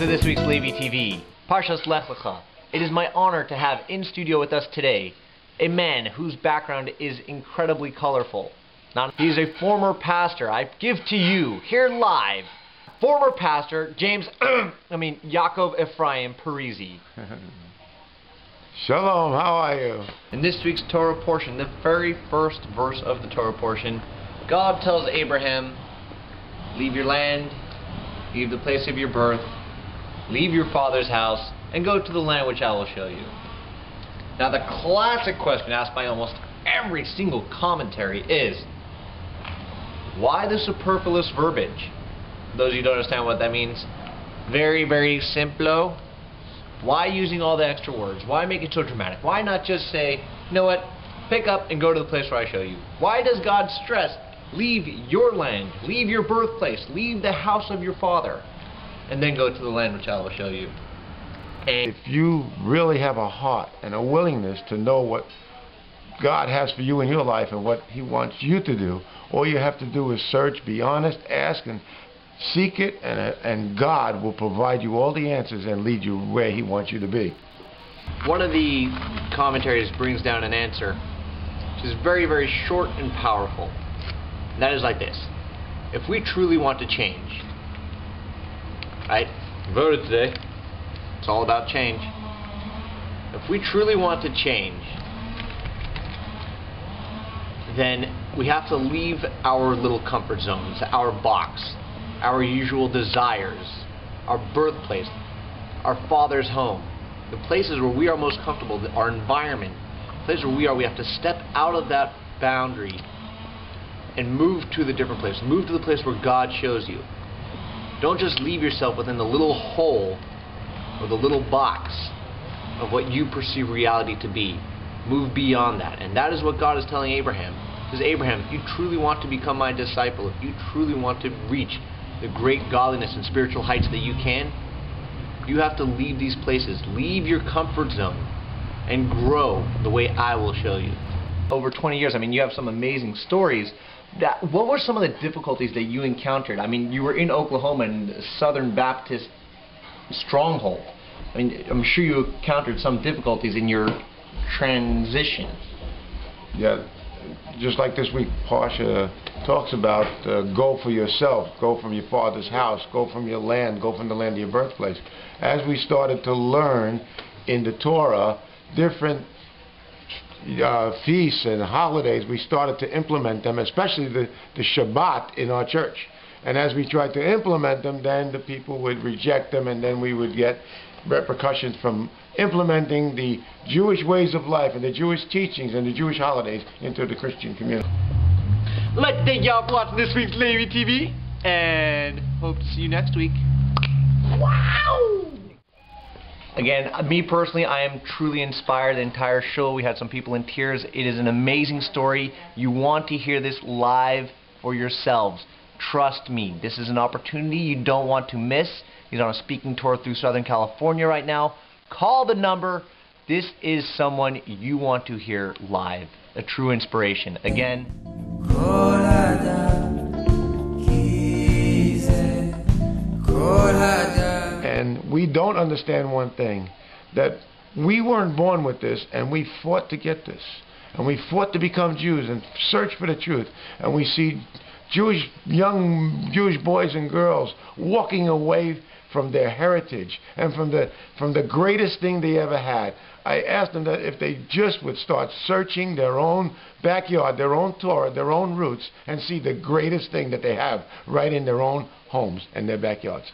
to this week's LeviTV, Parshas Lech. It is my honor to have in studio with us today a man whose background is incredibly colorful. He is a former pastor. I give to you, here live, former pastor James, Yaakov Ephraim Parisi. Shalom, how are you? In this week's Torah portion, the very first verse of the Torah portion, God tells Abraham, leave your land, leave the place of your birth, leave your father's house, and go to the land which I will show you. Now the classic question asked by almost every single commentary is, why the superfluous verbiage? For those of you who don't understand what that means, very, very simple. Why using all the extra words? Why make it so dramatic? Why not just say, you know what, pick up and go to the place where I show you? Why does God stress, leave your land, leave your birthplace, leave the house of your father, and then go to the land which I will show you? And if you really have a heart and a willingness to know what God has for you in your life and what He wants you to do, all you have to do is search, be honest, ask, and seek it, and God will provide you all the answers and lead you where He wants you to be. One of the commentaries brings down an answer which is very, very short and powerful. And that is like this. If we truly want to change, right? Voted today. It's all about change. If we truly want to change, then we have to leave our little comfort zones, our box, our usual desires, our birthplace, our father's home, the places where we are most comfortable, our environment, the place where we have to step out of that boundary and move to the different place. Move to the place where God shows you. Don't just leave yourself within the little hole or the little box of what you perceive reality to be. Move beyond that. And that is what God is telling Abraham. He says, Abraham, if you truly want to become my disciple, if you truly want to reach the great godliness and spiritual heights that you can, you have to leave these places. Leave your comfort zone and grow the way I will show you. Over 20 years, you have some amazing stories. What were some of the difficulties that you encountered? You were in Oklahoma in the Southern Baptist stronghold. I'm sure you encountered some difficulties in your transition. Yeah, just like this week, Parsha talks about go for yourself, go from your father's house, go from your land, go from the land of your birthplace. As we started to learn in the Torah different feasts and holidays, we started to implement them, especially the Shabbat in our church. And as we tried to implement them, then the people would reject them, and then we would get repercussions from implementing the Jewish ways of life and the Jewish teachings and the Jewish holidays into the Christian community. I'd like to thank y'all for watching this week's LeviTV, and hope to see you next week. Wow! Again, me personally, I am truly inspired. The entire show, we had some people in tears. It is an amazing story. You want to hear this live for yourselves. Trust me, this is an opportunity you don't want to miss. He's on a speaking tour through Southern California right now. Call the number. This is someone you want to hear live. A true inspiration. Again, and we don't understand one thing, that we weren't born with this, and we fought to get this. And we fought to become Jews and search for the truth. And we see young Jewish boys and girls walking away from their heritage and from the greatest thing they ever had. I asked them that if they just would start searching their own backyard, their own Torah, their own roots, and see the greatest thing that they have right in their own homes and their backyards.